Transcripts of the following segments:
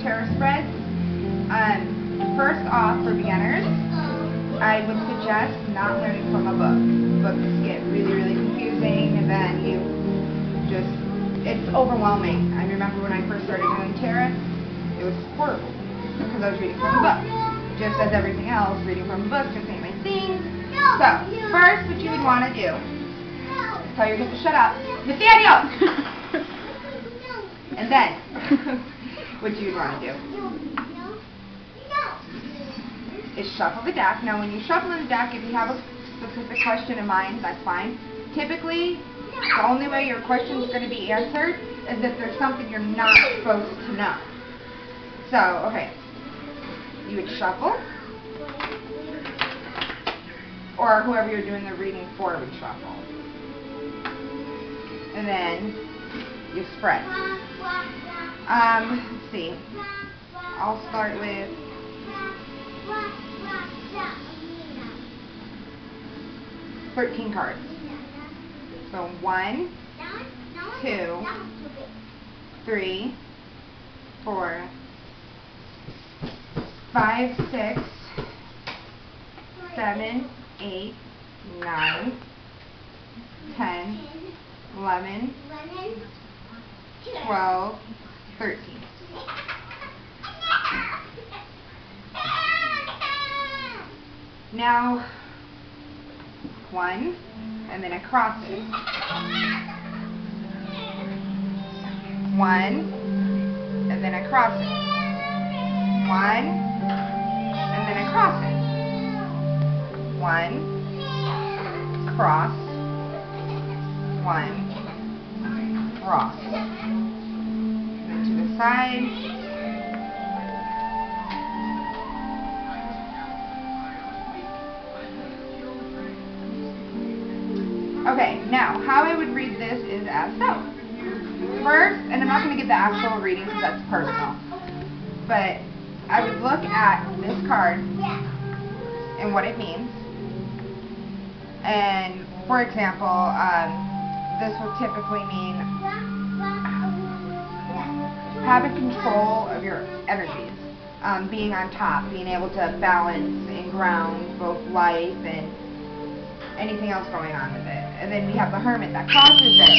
tarot spreads. First off, for beginners, I would suggest not learning from a book. Books get really, really confusing, and then it's overwhelming. I remember when I first started doing tarot, it was horrible because I was reading from a book. Just as everything else, reading from a book just ain't my thing. So, first, what you would want to do, tell your kid to shut up. Nathaniel! And then, what you would want to do is shuffle the deck. Now, when you shuffle in the deck, if you have a specific question in mind, that's fine. Typically, the only way your question is going to be answered is if there's something you're not supposed to know. So, okay, you would shuffle, or whoever you're doing the reading for would shuffle. And then you spread. Let's see. I'll start with 13 cards. So 1, 2, 3, 4, 5, 6, 7, 8, 9, 10, 11, 12, 13. Now, 1, and then across it. 1, and then across it. 1, and then across it. 1, cross, 1, cross. And then to the side. Okay, now, how I would read this is as so. First, and I'm not going to give the actual reading because that's personal, but I would look at this card and what it means. And, for example, this will typically mean having control of your energies, being on top, being able to balance and ground both life and anything else going on with it. And then we have the Hermit that crosses it.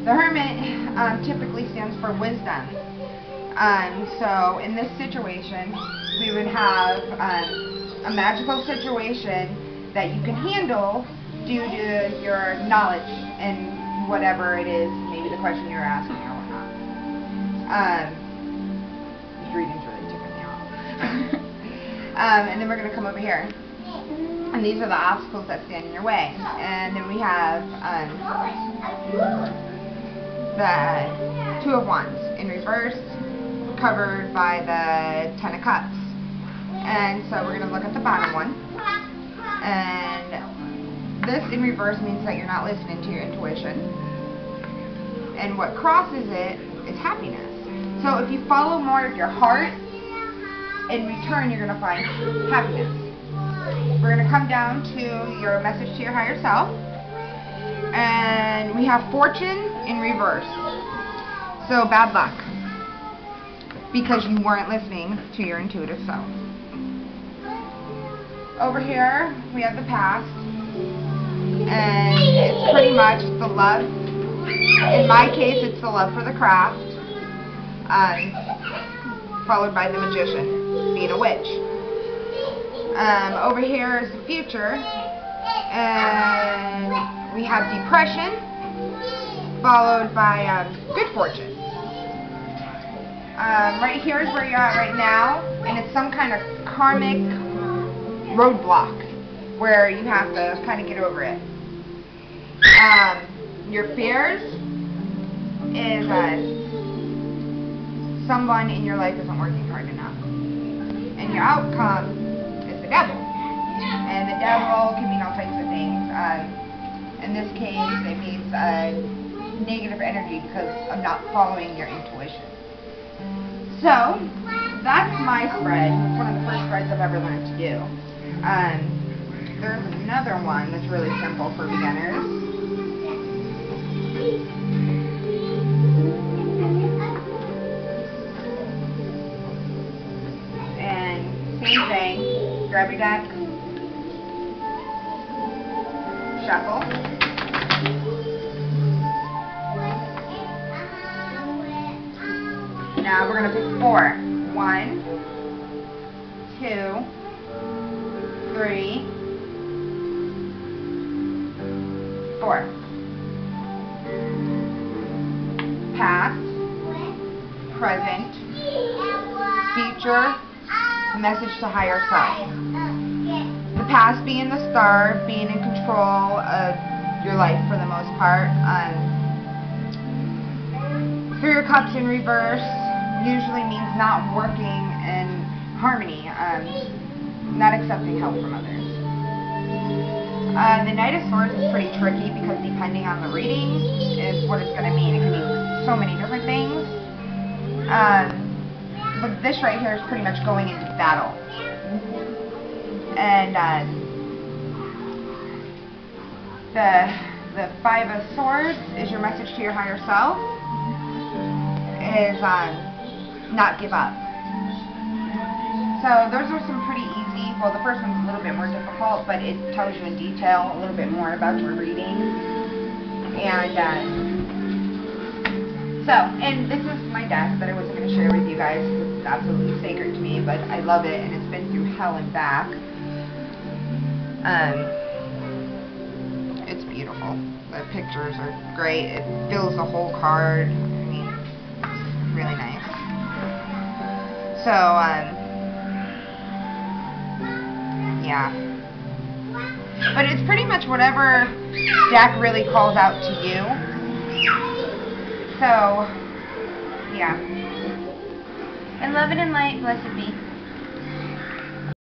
The Hermit typically stands for wisdom. So in this situation, we would have a magical situation that you can handle due to your knowledge and whatever it is, maybe the question you're asking or whatnot. These readings really tickle me off. And then we're going to come over here. And these are the obstacles that stand in your way. And then we have the Two of Wands in reverse, covered by the Ten of Cups. And so we're going to look at the bottom one. And this in reverse means that you're not listening to your intuition. And what crosses it is happiness. So if you follow more of your heart, in return you're going to find happiness. We're going to come down to your message to your higher self. And we have Fortune in reverse. So bad luck. Because you weren't listening to your intuitive self. Over here, we have the past. And it's pretty much the love. In my case, it's the love for the craft. Followed by the magician, being a witch. Over here is the future, and we have depression, followed by good fortune. Right here is where you're at right now, and it's some kind of karmic roadblock where you have to kind of get over it. Your fears is someone in your life isn't working hard enough, and your outcome is the devil. And the devil can mean all types of things. In this case, it means negative energy because of not following your intuition. So, that's my spread. It's one of the first spreads I've ever learned to do. There's another one that's really simple for beginners. Grab your deck. Shuffle. Now we're going to pick 4. 1, 2, 3, 4. Past, present, future, message to higher self. The past being the star, being in control of your life for the most part. 3 of Cups in reverse usually means not working in harmony, not accepting help from others. The Knight of Swords is pretty tricky because depending on the reading is what it's going to mean. It can mean so many different things. But this right here is pretty much going into battle. And the 5 of Swords is your message to your higher self. Is not give up. So those are some pretty easy. Well, the first one's a little bit more difficult, but it tells you in detail a little bit more about your reading. And and this is my deck that I wasn't going to share with you guys. It's absolutely sacred to me, but I love it, and it's been through hell and back. It's beautiful. The pictures are great. It fills the whole card. I mean, it's really nice. So, yeah. But it's pretty much whatever deck really calls out to you. So, yeah. And love it and light, blessed be.